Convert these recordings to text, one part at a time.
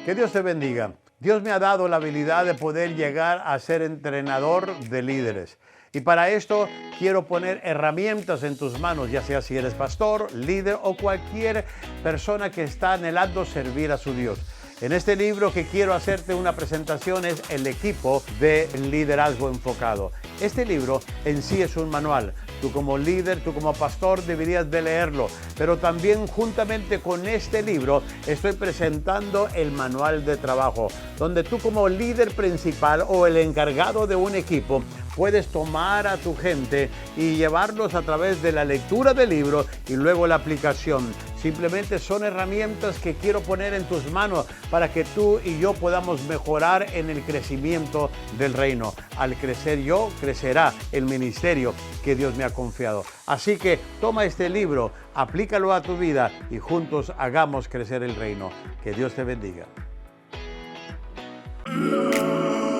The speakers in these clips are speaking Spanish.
Que Dios te bendiga. Dios me ha dado la habilidad de poder llegar a ser entrenador de líderes. Y para esto quiero poner herramientas en tus manos, ya sea si eres pastor, líder o cualquier persona que está anhelando servir a su Dios. En este libro que quiero hacerte una presentación es el equipo de liderazgo enfocado. Este libro en sí es un manual. Tú como líder, tú como pastor deberías de leerlo. Pero también juntamente con este libro estoy presentando el manual de trabajo, donde tú como líder principal o el encargado de un equipo puedes tomar a tu gente y llevarlos a través de la lectura del libro y luego la aplicación. Simplemente son herramientas que quiero poner en tus manos para que tú y yo podamos mejorar en el crecimiento del reino. Al crecer yo, crecerá el ministerio que Dios me ha confiado. Así que toma este libro, aplícalo a tu vida y juntos hagamos crecer el reino. Que Dios te bendiga.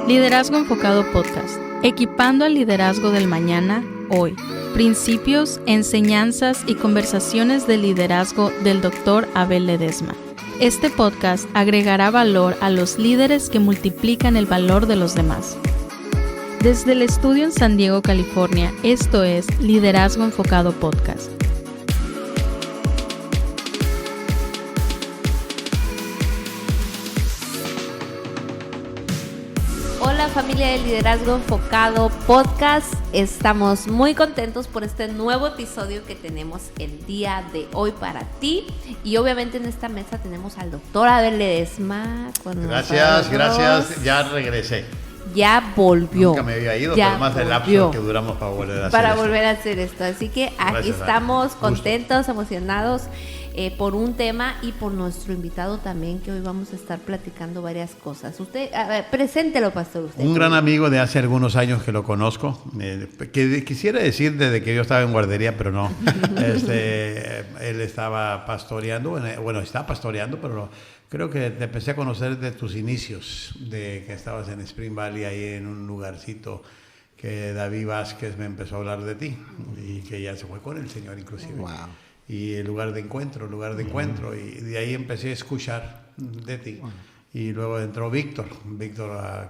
Liderazgo Enfocado Podcast. Equipando al liderazgo del mañana, hoy. Principios, enseñanzas y conversaciones de liderazgo del Dr. Abel Ledesma. Este podcast agregará valor a los líderes que multiplican el valor de los demás. Desde el estudio en San Diego, California, esto es Liderazgo Enfocado Podcast. Hola familia de Liderazgo Enfocado Podcast, estamos muy contentos por este nuevo episodio que tenemos el día de hoy para ti y obviamente en esta mesa tenemos al doctor Abel Ledesma. Gracias, ya regresé. Ya volvió. Nunca me había ido, ya pero más del lapso que duramos para volver a hacer esto. Así que aquí estamos contentos, emocionados por un tema y por nuestro invitado también, que hoy vamos a estar platicando varias cosas. Usted, a ver, preséntelo, pastor. Usted. Un gran amigo de hace algunos años que lo conozco, que quisiera decir desde que yo estaba en guardería, pero no. Él estaba pastoreando, bueno, está pastoreando, pero creo que te empecé a conocer de tus inicios, de que estabas en Spring Valley, ahí en un lugarcito que David Vázquez me empezó a hablar de ti y que ya se fue con el Señor inclusive. Wow. Y el lugar de encuentro, y de ahí empecé a escuchar de ti. Y luego entró Víctor,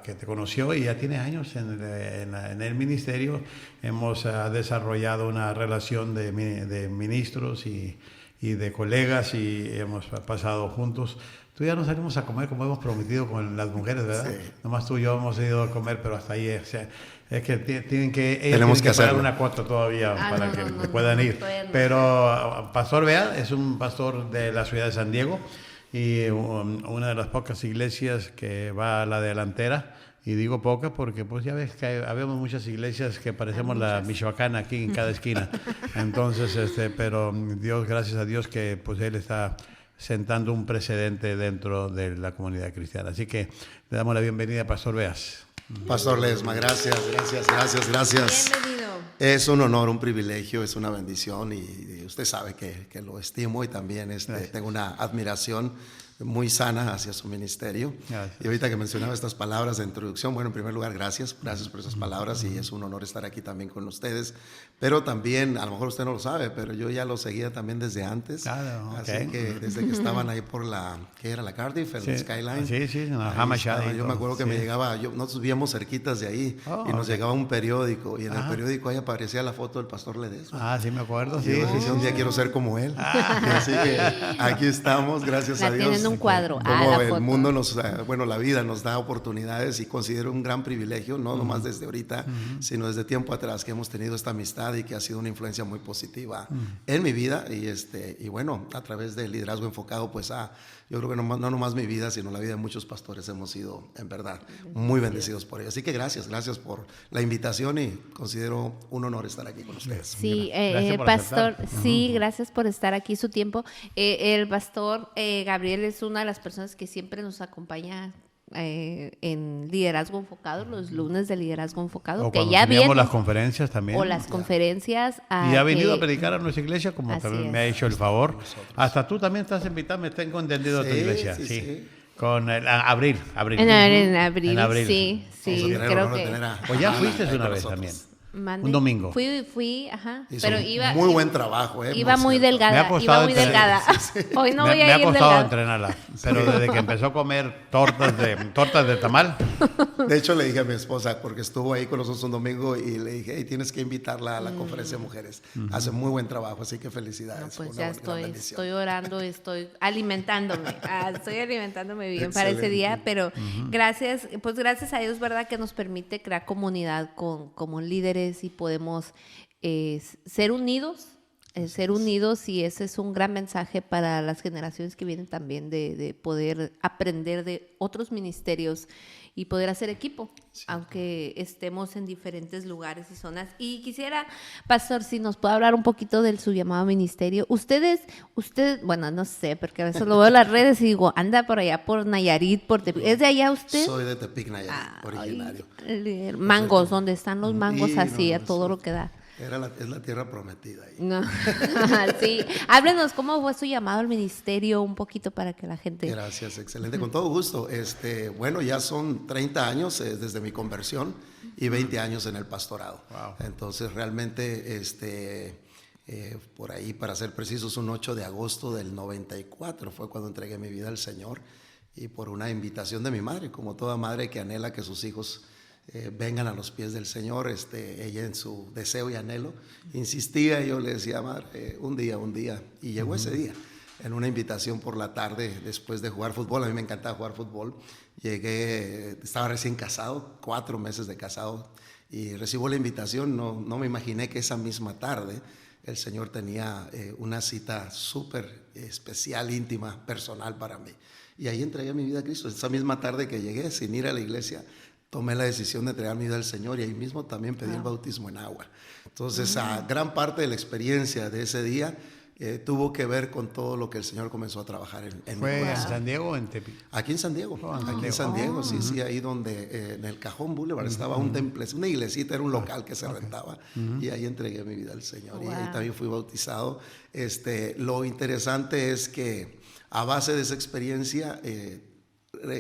que te conoció y ya tiene años en el ministerio. Hemos desarrollado una relación de ministros y de colegas y hemos pasado juntos. Tú ya nos salimos a comer como hemos prometido con las mujeres, ¿verdad? Sí. Nomás tú y yo hemos ido a comer, pero hasta ahí es que tienen que pagar una cuota todavía para que puedan ir. Pero Pastor Bea es un pastor de la ciudad de San Diego y una de las pocas iglesias que va a la delantera. Y digo poca porque pues ya ves que habemos muchas iglesias que parecemos la Michoacana aquí en cada esquina. Entonces, pero Dios, gracias a Dios que pues Él está sentando un precedente dentro de la comunidad cristiana. Así que le damos la bienvenida a Pastor Beas. Pastor Ledesma, gracias. Bienvenido. Es un honor, un privilegio, es una bendición y usted sabe que lo estimo y también tengo una admiración muy sana hacia su ministerio. Gracias. Y ahorita que mencionaba estas palabras de introducción, bueno, en primer lugar, gracias por esas palabras y es un honor estar aquí también con ustedes. Pero también, a lo mejor usted no lo sabe, pero yo ya lo seguía también desde antes. Claro, okay. Así que desde que estaban ahí por ¿qué era? La Cardiff, el Skyline. Sí, en la Hamashad. Yo me acuerdo que me llegaba, nosotros vivíamos cerquitas de ahí y nos llegaba un periódico y en el periódico ahí aparecía la foto del pastor Ledesma. Sí me acuerdo. Sí, un día quiero ser como él. Así que aquí estamos, gracias a Dios. Un cuadro. Como el mundo la vida nos da oportunidades y considero un gran privilegio, no nomás desde ahorita, sino desde tiempo atrás que hemos tenido esta amistad y que ha sido una influencia muy positiva en mi vida y bueno, a través del liderazgo enfocado, pues yo creo que no nomás mi vida, sino la vida de muchos pastores hemos sido, en verdad, muy bendecidos por ello. Así que gracias por la invitación y considero un honor estar aquí con ustedes. Sí, pastor, sí, gracias por estar aquí, su tiempo. El pastor Gabriel es una de las personas que siempre nos acompaña en Liderazgo Enfocado, los lunes de Liderazgo Enfocado, o que ya vienen las conferencias también. O las conferencias. Y ha venido a predicar a nuestra iglesia, como también me ha hecho el favor. Hasta tú también estás invitado, me tengo entendido, a tu iglesia. Sí. Con abril. En abril, sí. Creo que... Pues ya fuiste una vez también. Un domingo. Fui, ajá. Hizo pero muy buen trabajo, Iba muy delgada. Me ha costado Iba muy delgada. Hoy no voy a ir me ha costado delgada. entrenarla, pero desde que empezó a comer tortas de tamal. De hecho, le dije a mi esposa, porque estuvo ahí con nosotros un domingo, y le dije, hey, tienes que invitarla a la conferencia de mujeres. Hace muy buen trabajo, así que felicidades. No, pues Fue una ya gran bendición. estoy orando, estoy alimentándome. Estoy alimentándome bien para ese Excelente. día, pero gracias a Dios, ¿verdad? Que nos permite crear comunidad como líderes y podemos ser unidos. Ser unidos, y ese es un gran mensaje para las generaciones que vienen también, de poder aprender de otros ministerios y poder hacer equipo, aunque estemos en diferentes lugares y zonas. Y quisiera, pastor, si nos puede hablar un poquito de su llamado ministerio. Usted, bueno, no sé, porque a veces lo veo en las redes y digo, anda por allá por Nayarit, ¿es de allá usted? Soy de Tepic, Nayarit, originario. Mangos, donde están los mangos, Y, así, no, a todo eso- lo que da. Es la tierra prometida ahí. No. Sí, háblenos cómo fue su llamado al ministerio un poquito para que la gente... Gracias, excelente, con todo gusto. Bueno, ya son 30 años desde mi conversión y 20 años en el pastorado. Wow. Entonces, realmente, por ahí, para ser precisos, un 8 de agosto del 94 fue cuando entregué mi vida al Señor, y por una invitación de mi madre, como toda madre que anhela que sus hijos vengan a los pies del Señor. Ella, en su deseo y anhelo, insistía, y yo le decía, madre, un día, y llegó ese día, en una invitación por la tarde, después de jugar fútbol. A mí me encantaba jugar fútbol. Llegué, estaba recién casado, 4 meses de casado, y recibo la invitación. No me imaginé que esa misma tarde el Señor tenía una cita súper especial, íntima, personal para mí, y ahí entregué mi vida a Cristo. Esa misma tarde que llegué, sin ir a la iglesia, tomé la decisión de entregar mi vida al Señor, y ahí mismo también pedí el bautismo en agua. Entonces, gran parte de la experiencia de ese día tuvo que ver con todo lo que el Señor comenzó a trabajar en mi ¿Fue en corazón. San Diego o en Tepic? Aquí en San Diego, aquí en San Diego, sí, ahí donde en el Cajón Boulevard estaba un temple, una iglesita, era un local que se rentaba, y ahí entregué mi vida al Señor, y ahí también fui bautizado. Lo interesante es que a base de esa experiencia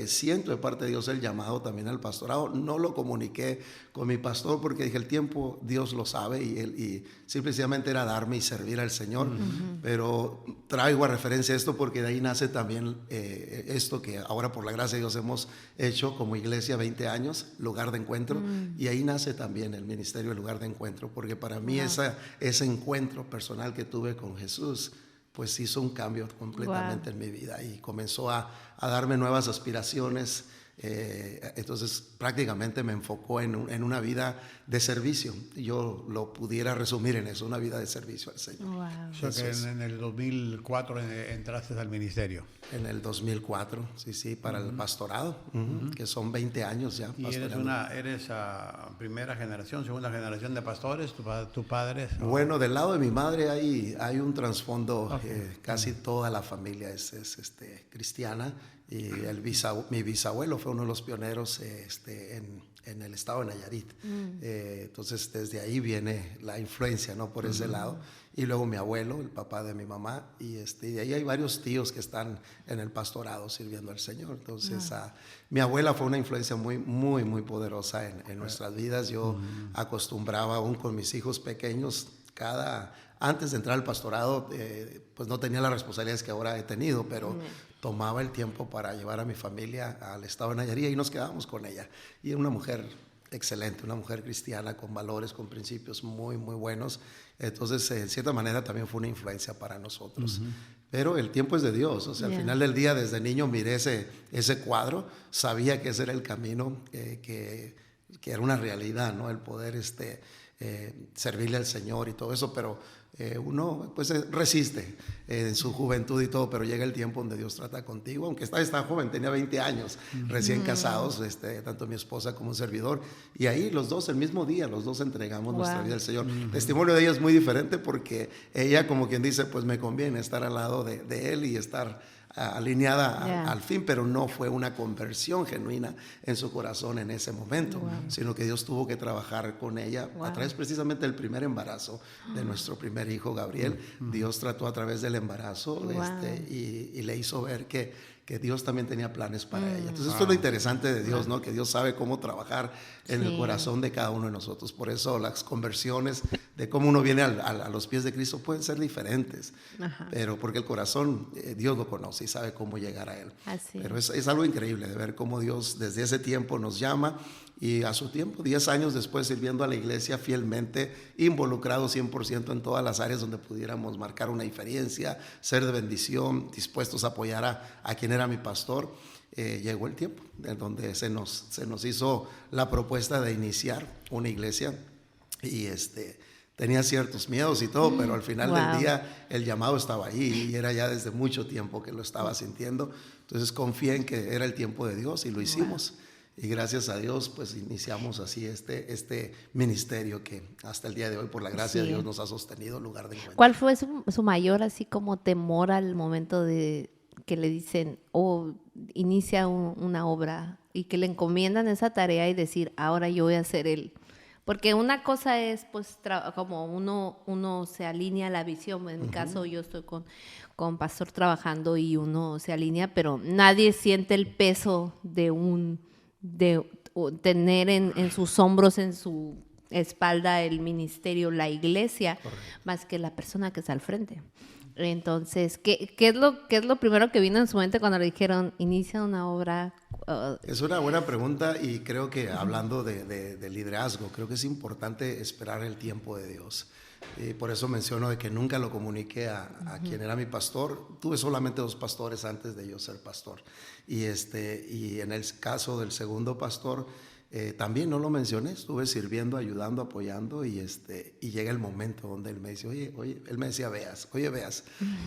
siento de parte de Dios el llamado también al pastorado. No lo comuniqué con mi pastor porque dije, el tiempo Dios lo sabe, y simplemente era darme y servir al Señor. Pero traigo a referencia esto porque de ahí nace también esto que ahora, por la gracia de Dios, hemos hecho como iglesia 20 años, lugar de encuentro, y ahí nace también el ministerio, el lugar de encuentro, porque para mí ese encuentro personal que tuve con Jesús, pues hizo un cambio completamente en mi vida, y comenzó a darme nuevas aspiraciones. Entonces prácticamente me enfocó en una vida de servicio. Yo lo pudiera resumir en eso, una vida de servicio al Señor. Wow. O sea que en el 2004 entraste al ministerio. En el 2004, sí, para el pastorado, que son 20 años ya. ¿Y eres primera generación, segunda generación de pastores, tus padres? Bueno, del lado de mi madre hay un trasfondo, casi toda la familia es cristiana, y mi bisabuelo fue uno de los pioneros en el estado de Nayarit. Entonces desde ahí viene la influencia, ¿no? Por ese lado. Y luego mi abuelo, el papá de mi mamá, y ahí hay varios tíos que están en el pastorado sirviendo al Señor. Entonces mi abuela fue una influencia muy, muy, muy poderosa en nuestras vidas. Yo acostumbraba, aún con mis hijos pequeños, antes de entrar al pastorado, pues no tenía las responsabilidades que ahora he tenido, pero tomaba el tiempo para llevar a mi familia al estado de Nayarit, y nos quedábamos con ella. Y era una mujer excelente, una mujer cristiana con valores, con principios muy, muy buenos. Entonces, en cierta manera, también fue una influencia para nosotros. Pero el tiempo es de Dios. O sea, al final del día, desde niño miré ese cuadro, sabía que ese era el camino, que era una realidad, ¿no? El poder servirle al Señor y todo eso, pero uno pues resiste en su juventud y todo, pero llega el tiempo donde Dios trata contigo. Aunque estaba joven, tenía 20 años, recién casados, tanto mi esposa como un servidor, y ahí los dos, el mismo día, los dos entregamos nuestra vida al Señor. El testimonio de ella es muy diferente, porque ella, como quien dice, pues me conviene estar al lado de él y estar alineada al fin, pero no fue una conversión genuina en su corazón en ese momento, sino que Dios tuvo que trabajar con ella a través precisamente del primer embarazo de nuestro primer hijo, Gabriel. Dios trató a través del embarazo y le hizo ver que que Dios también tenía planes para ella. Entonces esto es lo interesante de Dios, ¿no? Que Dios sabe cómo trabajar en el corazón de cada uno de nosotros. Por eso las conversiones de cómo uno viene a los pies de Cristo pueden ser diferentes. Pero porque el corazón Dios lo conoce y sabe cómo llegar a Él. Pero es algo increíble de ver cómo Dios desde ese tiempo nos llama y a su tiempo, 10 años después, sirviendo a la iglesia fielmente, involucrado 100% en todas las áreas donde pudiéramos marcar una diferencia, ser de bendición, dispuestos a apoyar a quien era mi pastor. Llegó el tiempo en donde se nos hizo la propuesta de iniciar una iglesia y tenía ciertos miedos y todo, pero al final del día el llamado estaba ahí y era ya desde mucho tiempo que lo estaba sintiendo. Entonces confié en que era el tiempo de Dios y lo hicimos. Y gracias a Dios, pues iniciamos así este ministerio que hasta el día de hoy, por la gracia de Dios, nos ha sostenido lugar de encuentro. ¿Cuál fue su mayor así como temor al momento de que le dicen, inicia una obra y que le encomiendan esa tarea y decir, ahora yo voy a ser él? Porque una cosa es, pues, como uno se alinea a la visión. En mi caso, yo estoy con pastor trabajando y uno se alinea, pero nadie siente el peso de tener en sus hombros, en su espalda el ministerio, la iglesia, más que la persona que está al frente. Entonces, ¿qué es lo primero que vino en su mente cuando le dijeron, inicia una obra? Es una buena pregunta y creo que hablando de liderazgo, creo que es importante esperar el tiempo de Dios. Y por eso menciono de que nunca lo comuniqué a quien era mi pastor. Tuve solamente 2 pastores antes de yo ser pastor. Y en el caso del segundo pastor, también no lo mencioné. Estuve sirviendo, ayudando, apoyando y llega el momento donde él me dice, oye, él me decía, Veas.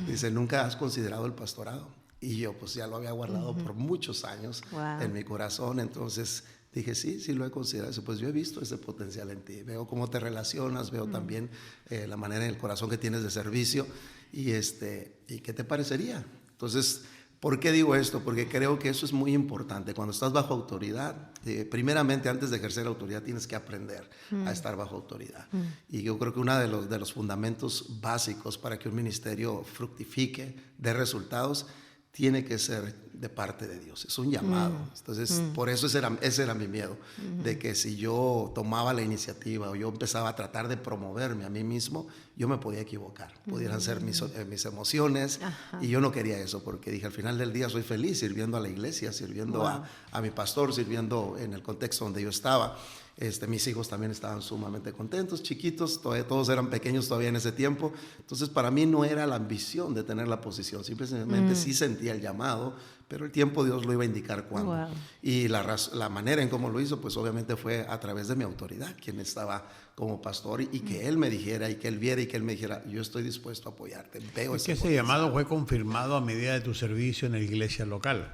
Dice, ¿nunca has considerado el pastorado? Y yo pues ya lo había guardado por muchos años en mi corazón. Entonces dije, sí lo he considerado. Pues yo he visto ese potencial en ti. Veo cómo te relacionas, veo también la manera en el corazón que tienes de servicio. ¿Y qué te parecería? Entonces, ¿por qué digo esto? Porque creo que eso es muy importante. Cuando estás bajo autoridad, primeramente antes de ejercer autoridad tienes que aprender a estar bajo autoridad. Y yo creo que uno de los fundamentos básicos para que un ministerio fructifique, dé resultados, tiene que ser de parte de Dios, es un llamado. Entonces, por eso ese era mi miedo, de que si yo tomaba la iniciativa o yo empezaba a tratar de promoverme a mí mismo, yo me podía equivocar, pudieran ser mis emociones, y yo no quería eso, porque dije, al final del día soy feliz sirviendo a la iglesia, sirviendo a mi pastor, sirviendo en el contexto donde yo estaba. Mis hijos también estaban sumamente contentos, chiquitos, todos eran pequeños todavía en ese tiempo. Entonces, para mí no era la ambición de tener la posición, simplemente sí sentía el llamado, pero el tiempo Dios lo iba a indicar cuándo. Y la manera en cómo lo hizo, pues obviamente fue a través de mi autoridad, quien estaba como pastor, y que él me dijera, y que él viera, y que él me dijera, yo estoy dispuesto a apoyarte. Veo es que ese llamado fue confirmado a medida de tu servicio en la iglesia local.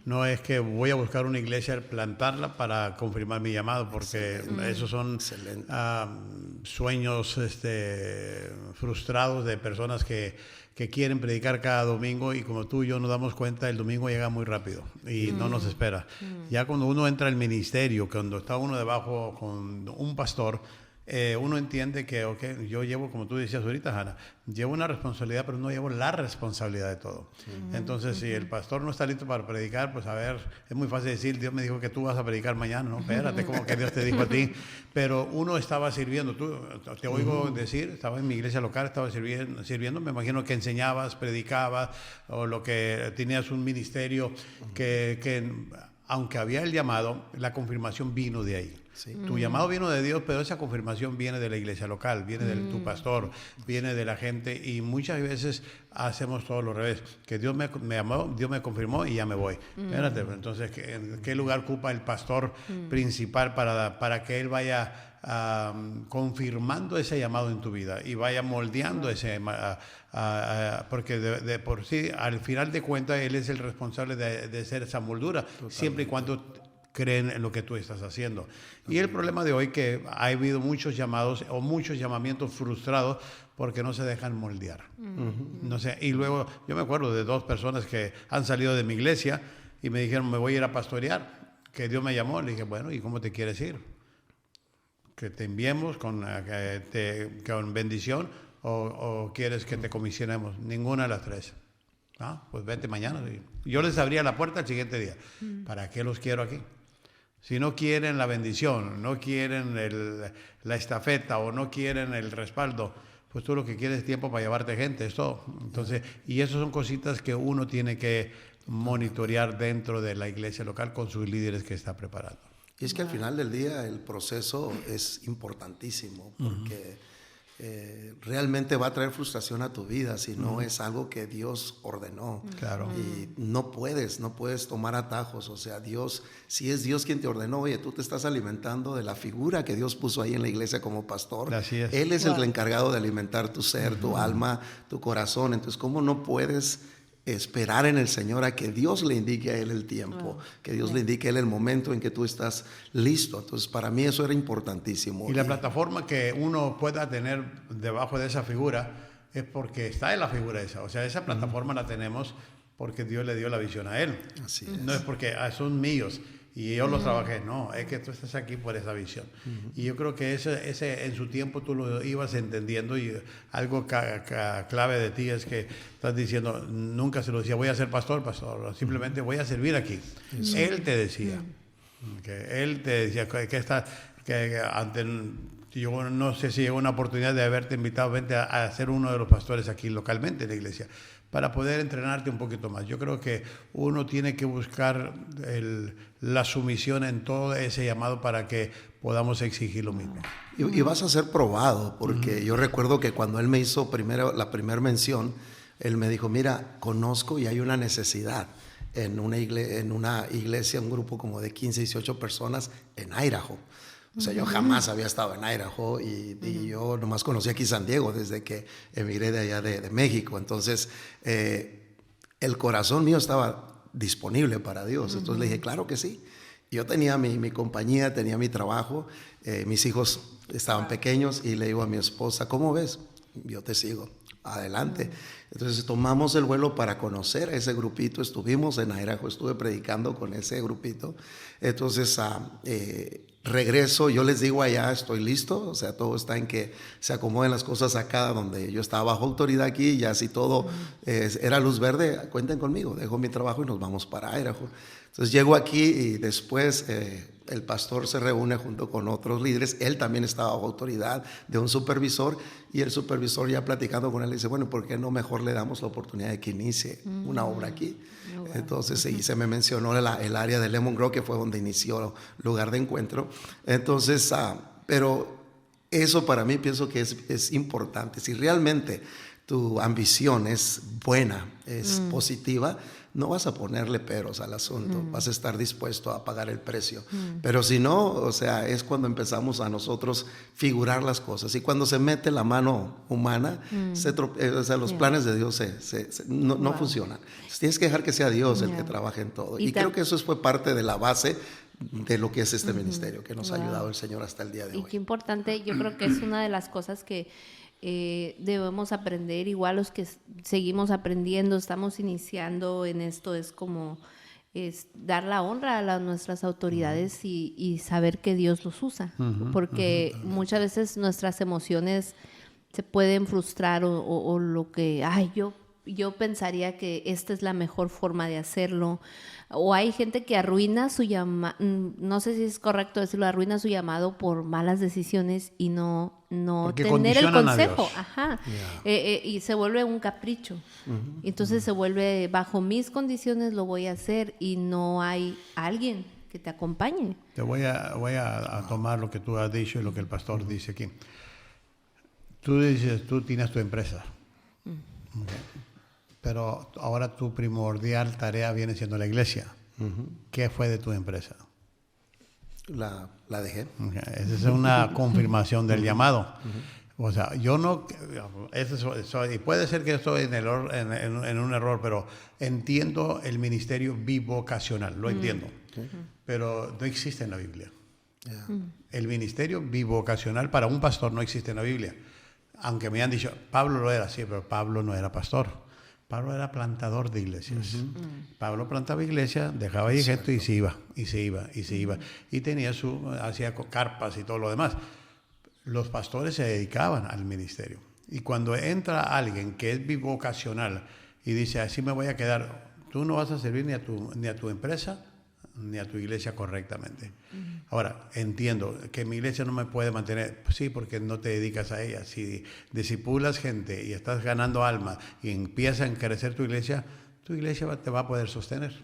No es que voy a buscar una iglesia, plantarla para confirmar mi llamado, porque esos son sueños frustrados de personas que quieren predicar cada domingo, y como tú y yo nos damos cuenta, el domingo llega muy rápido y no nos espera. Ya cuando uno entra al ministerio, cuando está uno debajo con un pastor, uno entiende que yo llevo, como tú decías ahorita, Hanna, llevo una responsabilidad, pero no llevo la responsabilidad de todo. Entonces, si el pastor no está listo para predicar, pues a ver, es muy fácil decir, Dios me dijo que tú vas a predicar mañana, no, espérate, como que Dios te dijo a ti. Pero uno estaba sirviendo, te oigo decir, estaba en mi iglesia local, estaba sirviendo, me imagino que enseñabas, predicabas, o lo que tenías un ministerio que aunque había el llamado, la confirmación vino de ahí. Tu llamado vino de Dios, pero esa confirmación viene de la iglesia local, viene de tu pastor, viene de la gente, y muchas veces hacemos todo lo revés, que Dios me llamó, Dios me confirmó y ya me voy. Espérate, entonces, ¿en qué lugar ocupa el pastor principal para que él vaya confirmando ese llamado en tu vida y vaya moldeando ese porque de por sí, al final de cuentas, él es el responsable de ser esa moldura, siempre y cuando creen en lo que tú estás haciendo. Y el problema de hoy que ha habido muchos llamados o muchos llamamientos frustrados porque no se dejan moldear. No sé, y luego yo me acuerdo de 2 personas que han salido de mi iglesia y me dijeron, me voy a ir a pastorear, que Dios me llamó. Le dije, bueno, ¿y cómo te quieres ir? ¿Que te enviemos con bendición o quieres que te comisionemos? Ninguna de las 3. Pues vete mañana. Yo les abría la puerta el siguiente día. ¿Para qué los quiero aquí? Si no quieren la bendición, no quieren la estafeta o no quieren el respaldo, pues tú lo que quieres es tiempo para llevarte gente, es todo. Entonces, y eso son cositas que uno tiene que monitorear dentro de la iglesia local con sus líderes que está preparando. Y es que al final del día el proceso es importantísimo porque realmente va a traer frustración a tu vida si no es algo que Dios ordenó. Claro. Y no puedes tomar atajos. O sea, Dios, si es Dios quien te ordenó, oye, tú te estás alimentando de la figura que Dios puso ahí en la iglesia como pastor. Así es. Él es el encargado de alimentar tu ser, tu alma, tu corazón. Entonces, ¿cómo no puedes esperar en el Señor a que Dios le indique a él el tiempo, que Dios le indique a él el momento en que tú estás listo? Entonces, para mí eso era importantísimo. Y la plataforma que uno pueda tener debajo de esa figura es porque está en la figura esa. O sea, esa plataforma la tenemos porque Dios le dio la visión a él. Así es. No es porque son míos y yo los trabajé. No, es que tú estás aquí por esa visión. Y yo creo que ese en su tiempo tú lo ibas entendiendo, y algo clave de ti es que estás diciendo, nunca se lo decía, voy a ser pastor, simplemente voy a servir aquí. Él te decía, él te decía yo no sé si llegó una oportunidad de haberte invitado, vente a ser uno de los pastores aquí localmente en la iglesia, para poder entrenarte un poquito más. Yo creo que uno tiene que buscar la sumisión en todo ese llamado para que podamos exigir lo mismo. Y vas a ser probado, porque yo recuerdo que cuando él me hizo la primera mención, él me dijo, mira, conozco y hay una necesidad en una iglesia, un grupo como de 15, 18 personas en Idaho. O sea, yo jamás había estado en Idaho y yo nomás conocí aquí San Diego desde que emigré de allá de México. Entonces, el corazón mío estaba disponible para Dios. Entonces le dije, claro que sí. Yo tenía mi compañía, tenía mi trabajo, mis hijos estaban pequeños y le digo a mi esposa, ¿cómo ves? Yo te sigo, adelante. Entonces tomamos el vuelo para conocer a ese grupito, estuvimos en Idaho, estuve predicando con ese grupito. Entonces regreso, yo les digo allá, estoy listo, o sea, todo está en que se acomoden las cosas acá, donde yo estaba bajo autoridad aquí, ya si todo era luz verde, cuenten conmigo, dejo mi trabajo y nos vamos para Idaho. Entonces llego aquí y después el pastor se reúne junto con otros líderes, él también estaba bajo autoridad de un supervisor, y el supervisor ya platicando con él dice, bueno, ¿por qué no mejor le damos la oportunidad de que inicie una obra aquí? Entonces se me mencionó el área de Lemon Grove, que fue donde inició el lugar de encuentro. Entonces, pero eso para mí pienso que es importante. Si realmente tu ambición es buena, es positiva, no vas a ponerle peros al asunto, vas a estar dispuesto a pagar el precio. Pero si no, o sea, es cuando empezamos a nosotros figurar las cosas, y cuando se mete la mano humana, o sea, los planes de Dios no funcionan. Entonces, tienes que dejar que sea Dios el que trabaje en todo. Y creo que eso fue parte de la base de lo que es este ministerio, que nos ha ayudado el Señor hasta el día de hoy. Y qué importante, yo creo que es una de las cosas que debemos aprender, igual los que seguimos aprendiendo, estamos iniciando en esto, es como dar la honra a nuestras autoridades y saber que Dios los usa, porque muchas veces nuestras emociones se pueden frustrar o lo que, yo pensaría que esta es la mejor forma de hacerlo, o hay gente que arruina su llamado, no sé si es correcto decirlo, arruina su llamado por malas decisiones y no tener el consejo, y se vuelve un capricho. Entonces se vuelve, bajo mis condiciones lo voy a hacer, y no hay alguien que te acompañe. Te voy a tomar lo que tú has dicho y lo que el pastor dice aquí. Tú dices, tú tienes tu empresa. Okay. Pero ahora tu primordial tarea viene siendo la iglesia. ¿Qué fue de tu empresa? La dejé. Okay. Esa es una confirmación del llamado. O sea, yo no... y puede ser que estoy en un error, pero entiendo el ministerio bivocacional, lo entiendo. Pero no existe en la Biblia. El ministerio bivocacional para un pastor no existe en la Biblia. Aunque me han dicho, Pablo lo era, sí, pero Pablo no era pastor. Pablo era plantador de iglesias. Pablo plantaba iglesias, dejaba ahí gente y se iba. Y hacía carpas y todo lo demás. Los pastores se dedicaban al ministerio. Y cuando entra alguien que es bivocacional, y dice, así me voy a quedar. Tú no vas a servir ni a tu empresa ni a tu iglesia correctamente. Ahora, entiendo que mi iglesia no me puede mantener. Pues sí, porque no te dedicas a ella. Si discipulas gente y estás ganando almas y empieza a crecer tu iglesia te va a poder sostener.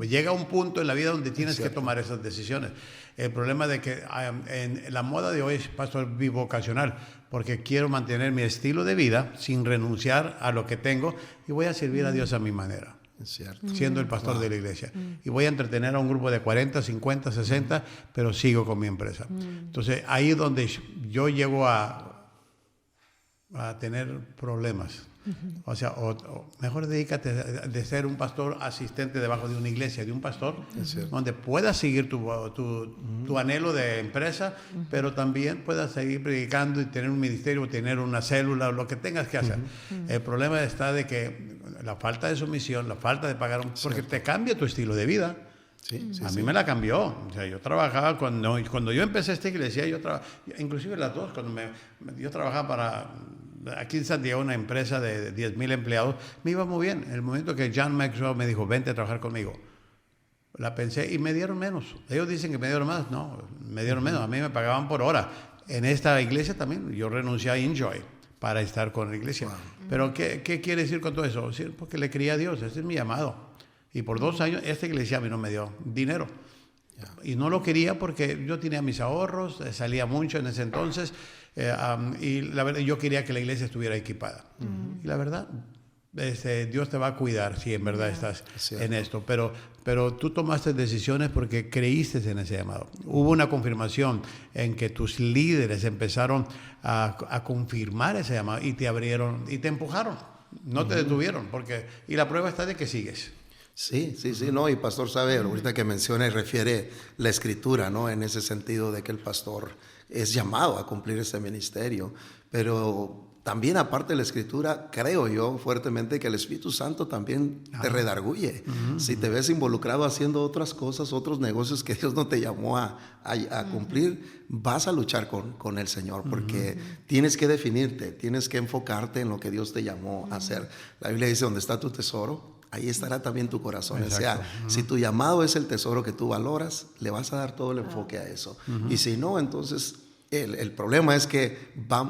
Llega un punto en la vida donde tienes que tomar esas decisiones. El problema de que en la moda de hoy es pastor bivocacional, porque quiero mantener mi estilo de vida sin renunciar a lo que tengo y voy a servir a Dios a mi manera. Es cierto. Siendo el pastor de la iglesia. Y voy a entretener a un grupo de 40, 50, 60, pero sigo con mi empresa. Entonces, ahí es donde yo llego a tener problemas. O sea, mejor dedícate de ser un pastor asistente debajo de una iglesia, de un pastor, donde puedas seguir tu anhelo de empresa, pero también puedas seguir predicando y tener un ministerio, tener una célula, lo que tengas que hacer. El problema está de que la falta de sumisión, la falta de pagar, porque te cambia tu estilo de vida. A mí me la cambió. O sea, yo trabajaba cuando yo empecé esta iglesia, inclusive las dos, yo trabajaba para aquí en San Diego, una empresa de 10,000 empleados, me iba muy bien. En el momento que John Maxwell me dijo, vente a trabajar conmigo, la pensé y me dieron menos. Ellos dicen que me dieron más, no, me dieron menos. A mí me pagaban por hora. En esta iglesia también, yo renuncié a Enjoy para estar con la iglesia. Pero ¿qué quiere decir con todo eso? Sí, porque le creía a Dios, ese es mi llamado. Y por 2 años esta iglesia a mí no me dio dinero. Y no lo quería porque yo tenía mis ahorros, salía mucho en ese entonces, y la verdad yo quería que la iglesia estuviera equipada. Y la verdad, Dios te va a cuidar si en verdad estás en esto. Pero tú tomaste decisiones porque creíste en ese llamado. Hubo una confirmación en que tus líderes empezaron a confirmar ese llamado y te abrieron y te empujaron. No te detuvieron, y la prueba está de que sigues. Sí, no, y pastor sabe, ahorita que menciona y refiere la escritura, ¿no? En ese sentido de que el pastor es llamado a cumplir ese ministerio, pero también aparte de la escritura, creo yo fuertemente que el Espíritu Santo también te redarguye. Si te ves involucrado haciendo otras cosas, otros negocios que Dios no te llamó a cumplir, vas a luchar con el Señor, porque tienes que definirte, tienes que enfocarte en lo que Dios te llamó a hacer. La Biblia dice, donde está tu tesoro, ahí estará también tu corazón. O sea, si tu llamado es el tesoro que tú valoras, le vas a dar todo el enfoque a eso. Y si no, entonces el problema es que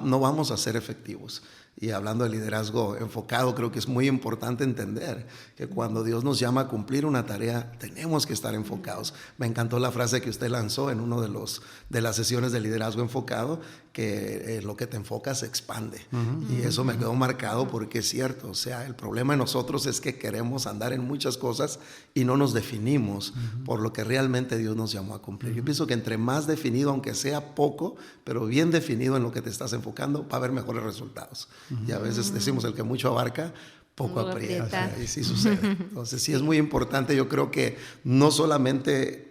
no vamos a ser efectivos. Y hablando de liderazgo enfocado, creo que es muy importante entender que cuando Dios nos llama a cumplir una tarea, tenemos que estar enfocados. Me encantó la frase que usted lanzó en uno de las sesiones de liderazgo enfocado, que lo que te enfocas se expande. Y eso me quedó marcado porque es cierto. O sea, el problema de nosotros es que queremos andar en muchas cosas y no nos definimos por lo que realmente Dios nos llamó a cumplir. Yo pienso que entre más definido, aunque sea poco, pero bien definido en lo que te estás enfocando, va a haber mejores resultados. Y a veces decimos, el que mucho abarca, poco aprieta. Y sí sucede. Entonces sí es muy importante, yo creo que no solamente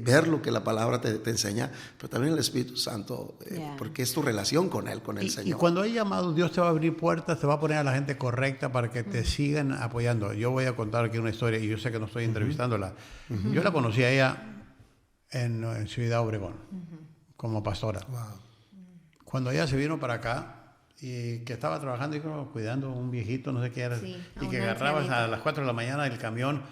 ver lo que la palabra te enseña, pero también el Espíritu Santo, porque es tu relación con Él, con el Señor. Y cuando hay llamado, Dios te va a abrir puertas, te va a poner a la gente correcta para que te sigan apoyando. Yo voy a contar aquí una historia, y yo sé que no estoy entrevistándola. Yo la conocí a ella en Ciudad Obregón, como pastora. Cuando ella se vino para acá, y que estaba trabajando y cuidando a un viejito, no sé qué era, y que agarrabas a las 4 de la mañana el camión,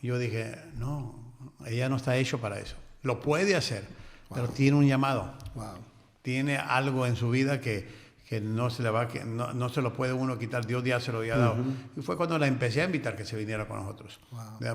yo dije, no, ella no está hecho para eso. Lo puede hacer, pero tiene un llamado. Tiene algo en su vida que no se lo puede uno quitar. Dios ya se lo había dado. Y fue cuando la empecé a invitar que se viniera con nosotros.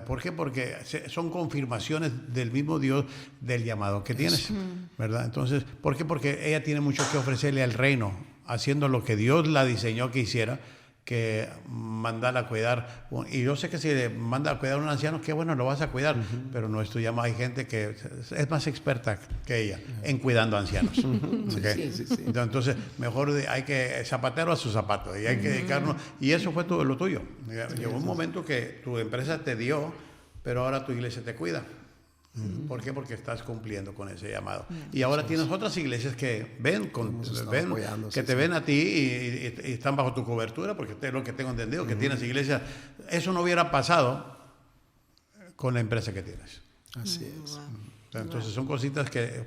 ¿Por qué? Porque son confirmaciones del mismo Dios del llamado que tienes, ¿verdad? Entonces, ¿por qué? Porque ella tiene mucho que ofrecerle al reino, haciendo lo que Dios la diseñó que hiciera, que mandarla a cuidar. Y yo sé que si le manda a cuidar a un anciano, qué bueno, lo vas a cuidar, pero no es tu llamado. Hay gente que es más experta que ella en cuidando a ancianos. Entonces, mejor hay que zapatero a su zapato, y hay que dedicarnos. Y eso fue todo lo tuyo. Llegó un momento que tu empresa te dio, pero ahora tu iglesia te cuida. ¿Por qué? Porque estás cumpliendo con ese llamado. Y ahora tienes otras iglesias que te ven a ti y están bajo tu cobertura, porque es lo que tengo entendido, que tienes iglesias. Eso no hubiera pasado con la empresa que tienes. Así es. Entonces son cositas que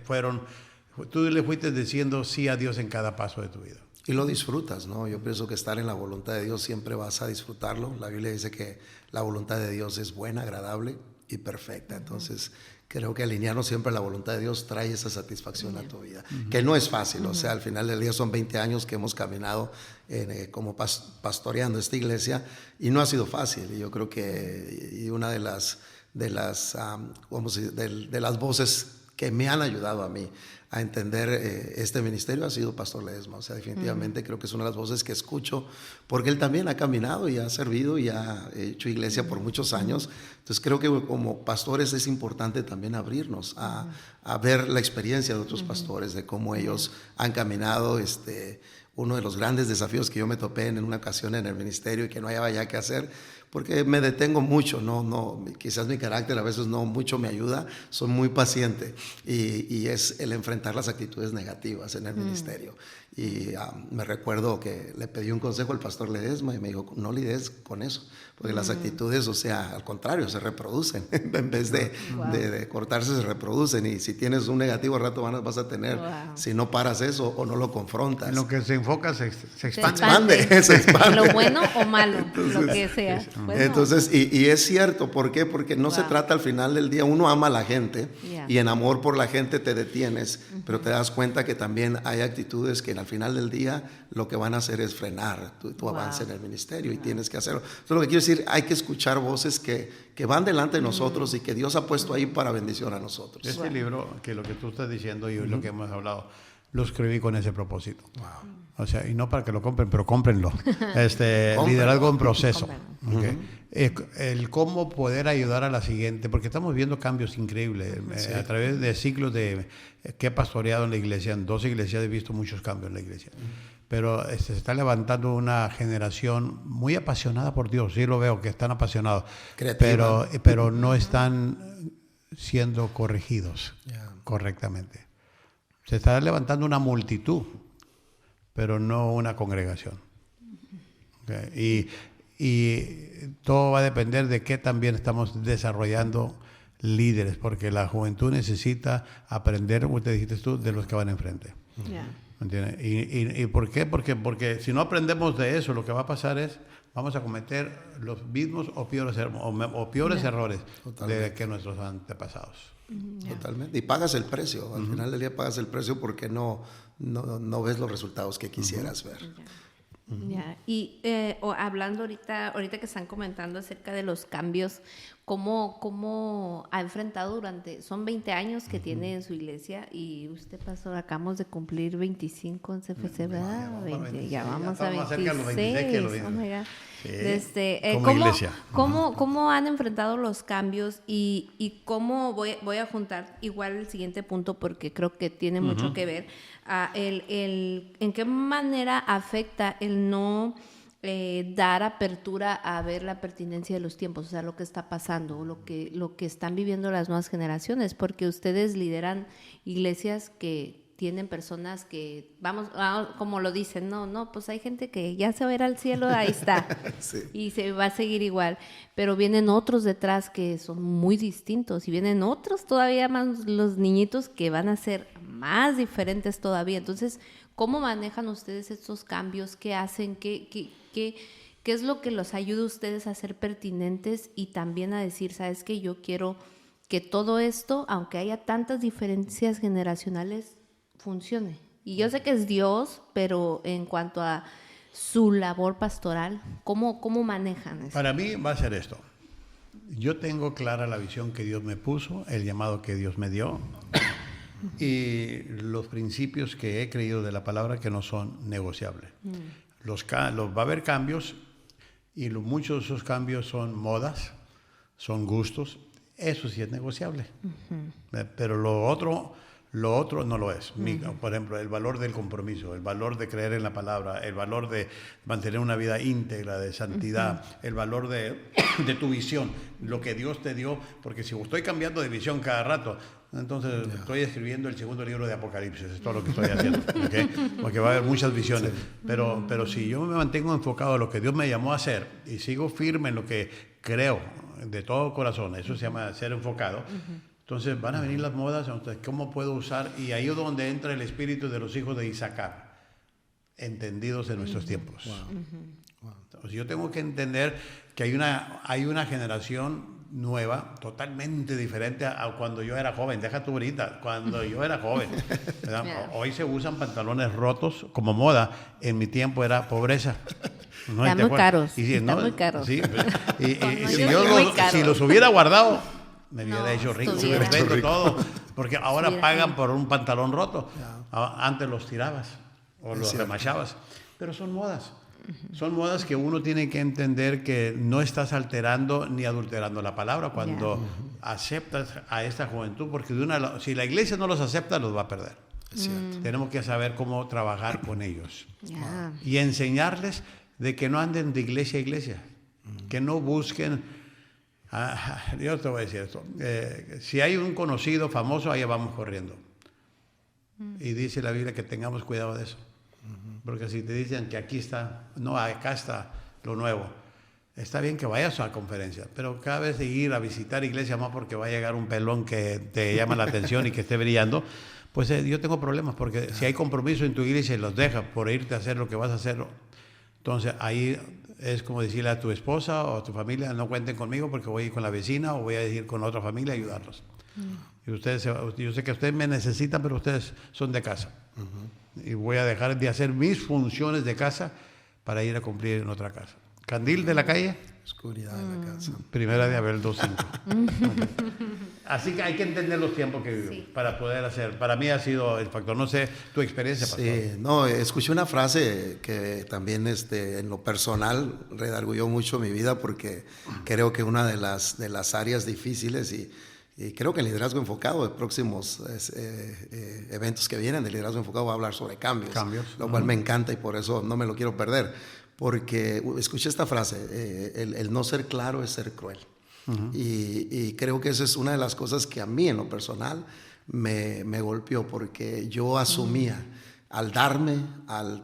tú le fuiste diciendo sí a Dios en cada paso de tu vida. Y lo disfrutas, ¿no? Yo pienso que estar en la voluntad de Dios siempre vas a disfrutarlo. La Biblia dice que la voluntad de Dios es buena, agradable y perfecta. Entonces, creo que alinearnos siempre a la voluntad de Dios trae esa satisfacción a tu vida. Que no es fácil, o sea, al final del día son 20 años que hemos caminado como pastoreando esta iglesia y no ha sido fácil. Y yo creo que una de las voces que me han ayudado a mí a entender este ministerio ha sido Pastor Ledesma. O sea, definitivamente creo que es una de las voces que escucho, porque él también ha caminado y ha servido y ha hecho iglesia por muchos años. Entonces creo que como pastores es importante también abrirnos a ver la experiencia de otros pastores, de cómo ellos han caminado. Uno de los grandes desafíos que yo me topé en una ocasión en el ministerio y que no hallaba ya qué hacer, porque me detengo mucho, quizás mi carácter a veces no mucho me ayuda, soy muy paciente y es el enfrentar las actitudes negativas en el ministerio. Y me recuerdo que le pedí un consejo al pastor Ledesma y me dijo, no lides con eso, porque las actitudes, o sea, al contrario, se reproducen, en vez de cortarse, se reproducen, y si tienes un negativo al rato vas a tener, si no paras eso o no lo confrontas. En lo que se enfoca se expande. Se expande. Lo bueno o malo, lo que sea. Bueno. Entonces, y es cierto, ¿por qué? Porque no se trata al final del día, uno ama a la gente y en amor por la gente te detienes, pero te das cuenta que también hay actitudes que al final del día lo que van a hacer es frenar tu avance en el ministerio y tienes que hacerlo. Entonces, lo que quiero decir, hay que escuchar voces que van delante de nosotros y que Dios ha puesto ahí para bendición a nosotros. Este libro, que lo que tú estás diciendo y lo que hemos hablado, lo escribí con ese propósito. O sea, y no para que lo compren, pero cómprenlo. Liderazgo en proceso. Okay. El cómo poder ayudar a la siguiente, porque estamos viendo cambios increíbles a través de ciclos que he pastoreado en la iglesia. En 2 iglesias he visto muchos cambios en la iglesia. Pero se está levantando una generación muy apasionada por Dios. Sí lo veo, que están apasionados. Pero no están siendo corregidos correctamente. Se está levantando una multitud, pero no una congregación. Okay. Y todo va a depender de qué también estamos desarrollando líderes, porque la juventud necesita aprender, como te dijiste tú, de los que van enfrente. ¿Entiendes? ¿Y por qué? Porque si no aprendemos de eso, lo que va a pasar es, vamos a cometer los mismos o peores errores que nuestros antepasados. Totalmente. Y pagas el precio. Al final del día pagas el precio porque no ves los resultados que quisieras ver. Y hablando ahorita que están comentando acerca de los cambios, ¿cómo ha enfrentado son 20 años que tiene en su iglesia y usted, pastor, acabamos de cumplir 25 en CFC, ¿verdad? Ya vamos a 26. Como iglesia. ¿Cómo han enfrentado los cambios y cómo voy a juntar igual el siguiente punto porque creo que tiene mucho que ver en qué manera afecta el no dar apertura a ver la pertinencia de los tiempos, o sea, lo que está pasando, lo que están viviendo las nuevas generaciones, porque ustedes lideran iglesias que tienen personas que, como lo dicen, pues hay gente que ya se va a ir al cielo, ahí está, y se va a seguir igual, pero vienen otros detrás que son muy distintos, y vienen otros todavía más, los niñitos que van a ser más diferentes todavía. Entonces, ¿cómo manejan ustedes estos cambios? ¿Qué hacen? ¿Qué es lo que los ayuda a ustedes a ser pertinentes y también a decir, sabes que yo quiero que todo esto, aunque haya tantas diferencias generacionales, funcione? Y yo sé que es Dios, pero en cuanto a su labor pastoral, ¿cómo manejan eso? Para mí va a ser esto. Yo tengo clara la visión que Dios me puso, el llamado que Dios me dio y los principios que he creído de la palabra que no son negociables. Va a haber cambios y muchos de esos cambios son modas, son gustos. Eso sí es negociable. Pero lo otro no lo es. Por ejemplo, el valor del compromiso, el valor de creer en la palabra, el valor de mantener una vida íntegra, de santidad, el valor de tu visión, lo que Dios te dio, porque si estoy cambiando de visión cada rato, entonces estoy escribiendo el segundo libro de Apocalipsis, es todo lo que estoy haciendo, ¿okay? Porque va a haber muchas visiones, pero si yo me mantengo enfocado en lo que Dios me llamó a hacer y sigo firme en lo que creo de todo corazón, eso se llama ser enfocado. Entonces van a venir las modas, entonces ¿cómo puedo usar? Y ahí es donde entra el espíritu de los hijos de Isaacar. entendidos en nuestros tiempos. Wow. Entonces, yo tengo que entender que hay una generación nueva, totalmente diferente a cuando yo era joven. Deja tú ahorita, cuando yo era joven. Hoy se usan pantalones rotos como moda. En mi tiempo era pobreza. ¿No? Están muy caros. Están muy caros. Sí, y No, si los hubiera guardado, me hubiera hecho rico. estuviera. Me hubiera hecho todo. Porque ahora Sí, pagan por un pantalón roto. Antes los tirabas o los remachabas. Pero son modas. Son modas que uno tiene que entender que no estás alterando ni adulterando la palabra cuando aceptas a esta juventud, porque si la iglesia no los acepta, los va a perder. Es cierto. Tenemos que saber cómo trabajar con ellos Ya. y enseñarles de que no anden de iglesia a iglesia, que no busquen. Yo te voy a decir esto: si hay un conocido famoso, allá vamos corriendo. Y dice la Biblia que tengamos cuidado de eso. Porque si te dicen que aquí está, no, acá está lo nuevo. Está bien que vayas a la conferencia, pero cada vez de ir a visitar iglesia más porque va a llegar un pelón que te llama la atención y que esté brillando, pues yo tengo problemas, porque si hay compromiso en tu iglesia y los dejas por irte a hacer lo que vas a hacer, entonces ahí es como decirle a tu esposa o a tu familia: no cuenten conmigo porque voy a ir con la vecina o voy a ir con otra familia a ayudarlos. Y yo sé que ustedes me necesitan, pero ustedes son de casa. Y voy a dejar de hacer mis funciones de casa para ir a cumplir en otra casa. Candil de la calle, Oscuridad en la casa. Primera de Abel 2:5. Así que hay que entender los tiempos que vivimos para poder hacer. Para mí ha sido el factor. No sé tu experiencia, pastor. Sí, no, escuché una frase que también en lo personal redarguyó mucho mi vida, porque creo que una de las áreas difíciles y creo que el liderazgo enfocado, de próximos eventos que vienen, de liderazgo enfocado, va a hablar sobre cambios. Lo cual me encanta y por eso no me lo quiero perder. Porque escuché esta frase: el no ser claro es ser cruel. Y creo que esa es una de las cosas que a mí en lo personal me golpeó, porque yo asumía, al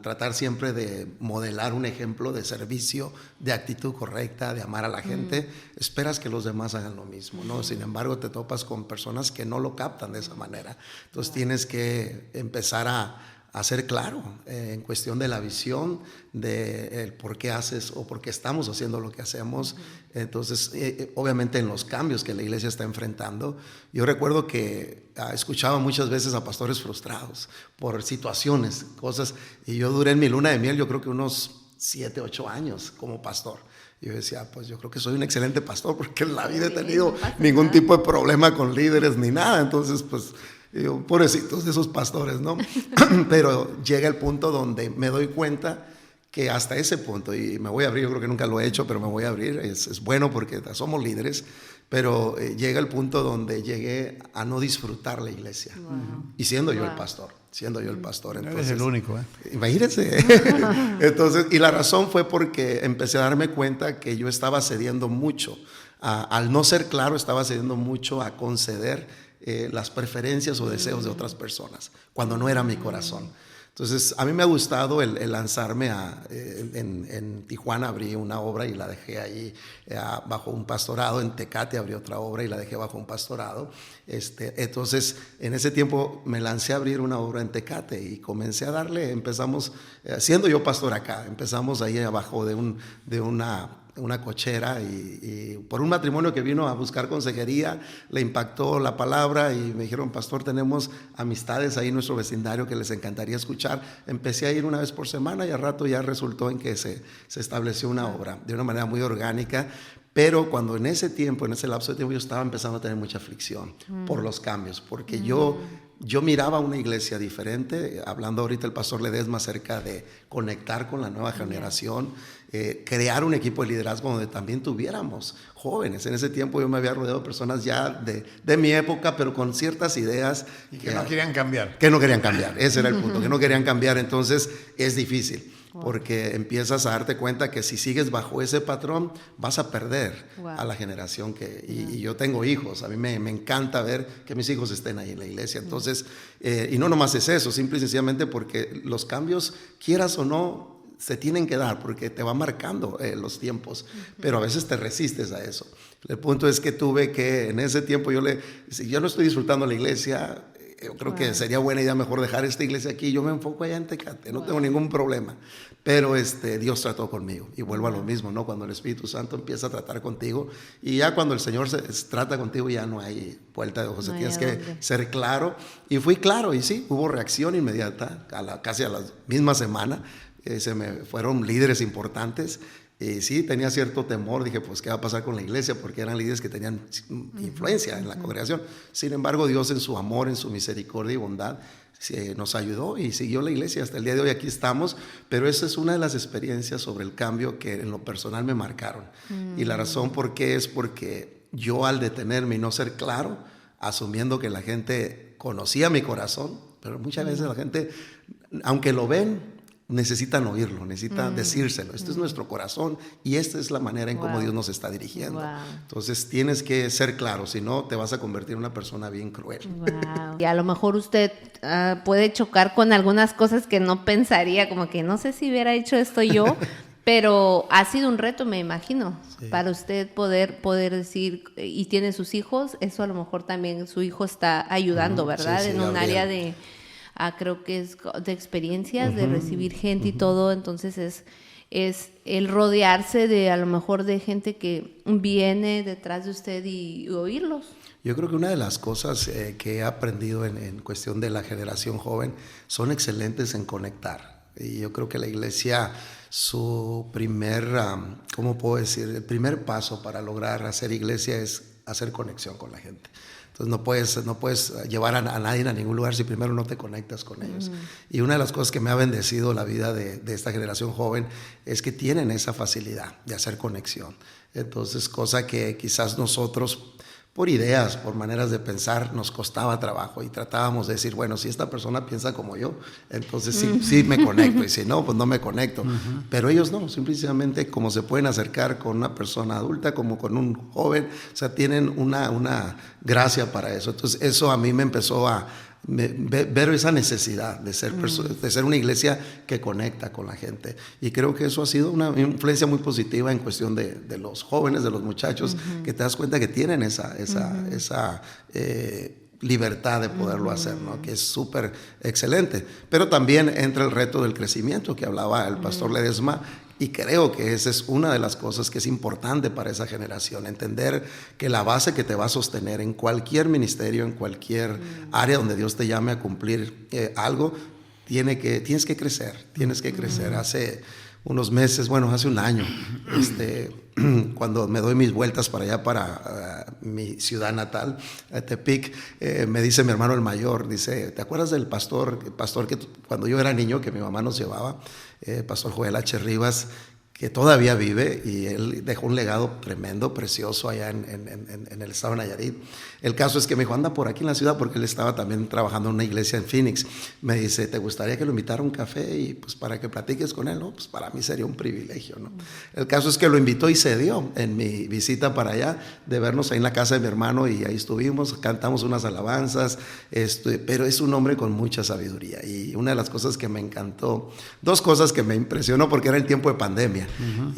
tratar siempre de modelar un ejemplo de servicio, de actitud correcta, de amar a la gente, esperas que los demás hagan lo mismo, ¿no? Sin embargo, te topas con personas que no lo captan de esa manera. Entonces tienes que empezar a ser claro en cuestión de la visión, de el por qué haces o por qué estamos haciendo lo que hacemos. Entonces, obviamente en los cambios que la iglesia está enfrentando, yo recuerdo que escuchaba muchas veces a pastores frustrados por situaciones, cosas, y yo duré en mi luna de miel, yo creo que unos 7, 8 años como pastor. Y yo decía, pues yo creo que soy un excelente pastor, porque en la vida he tenido ningún tipo de problema con líderes ni nada. Entonces, pues, yo, pobrecitos de esos pastores, ¿no? Pero llega el punto donde me doy cuenta que hasta ese punto, y me voy a abrir, yo creo que nunca lo he hecho, pero me voy a abrir, es bueno porque somos líderes, pero llega el punto donde llegué a no disfrutar la iglesia. Y siendo yo el pastor. Entonces, Eres el único, Imagínense. Entonces, y la razón fue porque empecé a darme cuenta que yo estaba cediendo mucho. Al no ser claro, estaba cediendo mucho a conceder las preferencias o deseos de otras personas, cuando no era mi corazón. Entonces, a mí me ha gustado el lanzarme en Tijuana. Abrí una obra y la dejé ahí bajo un pastorado. En Tecate abrí otra obra y la dejé bajo un pastorado. Entonces, en ese tiempo me lancé a abrir una obra en Tecate y comencé a darle. Empezamos, siendo yo pastor acá, empezamos ahí abajo de una cochera, y por un matrimonio que vino a buscar consejería, le impactó la palabra y me dijeron: pastor, tenemos amistades ahí en nuestro vecindario que les encantaría escuchar. Empecé a ir una vez por semana y al rato ya resultó en que se estableció una obra de una manera muy orgánica. Pero cuando en ese lapso de tiempo, yo estaba empezando a tener mucha aflicción por los cambios, porque yo miraba una iglesia diferente, hablando ahorita el pastor Ledesma acerca de conectar con la nueva generación, crear un equipo de liderazgo donde también tuviéramos jóvenes. En ese tiempo yo me había rodeado de personas ya de mi época, pero con ciertas ideas y que no querían cambiar. Que no querían cambiar, ese era el punto, que no querían cambiar. Entonces es difícil. Porque empiezas a darte cuenta que si sigues bajo ese patrón vas a perder a la generación y yo tengo hijos. A mí me encanta ver que mis hijos estén ahí en la iglesia. Entonces, y no nomás es eso, simple y sencillamente porque los cambios, quieras o no, se tienen que dar porque te va marcando los tiempos, pero a veces te resistes a eso. El punto es que tuve que, en ese tiempo si yo no estoy disfrutando la iglesia, yo creo que sería buena idea mejor dejar esta iglesia aquí. Yo me enfoco allá en Tecate, no tengo ningún problema. Pero Dios trató conmigo y vuelvo a lo mismo, ¿no? Cuando el Espíritu Santo empieza a tratar contigo y ya cuando el Señor trata contigo ya no hay vuelta de ojos, tienes que ser claro. Y fui claro y sí, hubo reacción inmediata, casi a la misma semana. Se me fueron líderes importantes. Y sí, tenía cierto temor, dije, pues, ¿qué va a pasar con la iglesia? Porque eran líderes que tenían influencia en la congregación. Sin embargo, Dios en su amor, en su misericordia y bondad, nos ayudó y siguió la iglesia. Hasta el día de hoy aquí estamos, pero esa es una de las experiencias sobre el cambio que en lo personal me marcaron. Y la razón por qué es porque yo al detenerme y no ser claro, asumiendo que la gente conocía mi corazón, pero muchas veces la gente, aunque lo ven, necesitan oírlo, necesitan decírselo. Este es nuestro corazón y esta es la manera en cómo Dios nos está dirigiendo. Entonces tienes que ser claro, si no te vas a convertir en una persona bien cruel. Y a lo mejor usted puede chocar con algunas cosas que no pensaría, como que no sé si hubiera hecho esto yo, pero ha sido un reto, me imagino, para usted poder decir, y tiene sus hijos, eso a lo mejor también su hijo está ayudando, ¿verdad? En un área de... creo que es de experiencias, de recibir gente y todo, entonces es el rodearse de a lo mejor de gente que viene detrás de usted y oírlos. Yo creo que una de las cosas que he aprendido en cuestión de la generación joven son excelentes en conectar. Y yo creo que la iglesia, su primer, ¿cómo puedo decir? El primer paso para lograr hacer iglesia es hacer conexión con la gente. Entonces no puedes llevar a nadie a ningún lugar si primero no te conectas con ellos. Y una de las cosas que me ha bendecido la vida de esta generación joven es que tienen esa facilidad de hacer conexión. Entonces, cosa que quizás nosotros, por ideas, por maneras de pensar, nos costaba trabajo y tratábamos de decir, bueno, si esta persona piensa como yo, entonces sí me conecto, y si no, pues no me conecto. Pero ellos no, simplemente como se pueden acercar con una persona adulta, como con un joven, o sea, tienen una gracia para eso. Entonces eso a mí me empezó a ver esa necesidad de ser una iglesia que conecta con la gente, y creo que eso ha sido una influencia muy positiva en cuestión de los jóvenes, de los muchachos, que te das cuenta que tienen esa libertad de poderlo hacer, ¿no? Que es súper excelente. Pero también entra el reto del crecimiento que hablaba el pastor Ledesma. Y creo que esa es una de las cosas que es importante para esa generación, entender que la base que te va a sostener en cualquier ministerio, en cualquier área donde Dios te llame a cumplir algo, tienes que crecer. Hace unos meses, hace un año, cuando me doy mis vueltas para allá, para mi ciudad natal, Tepic, me dice mi hermano el mayor, dice, ¿te acuerdas del pastor que cuando yo era niño, que mi mamá nos llevaba, pastor Joel H. Rivas, que todavía vive, y él dejó un legado tremendo, precioso allá en el estado de Nayarit? El caso es que me dijo, anda por aquí en la ciudad, porque él estaba también trabajando en una iglesia en Phoenix. Me dice, ¿te gustaría que lo invitara a un café y pues para que platiques con él? No, pues para mí sería un privilegio, ¿no? El caso es que lo invitó y se dio en mi visita para allá, de vernos ahí en la casa de mi hermano, y ahí estuvimos, cantamos unas alabanzas, pero es un hombre con mucha sabiduría. Y una de las cosas que me encantó, dos cosas que me impresionó, porque era el tiempo de pandemia,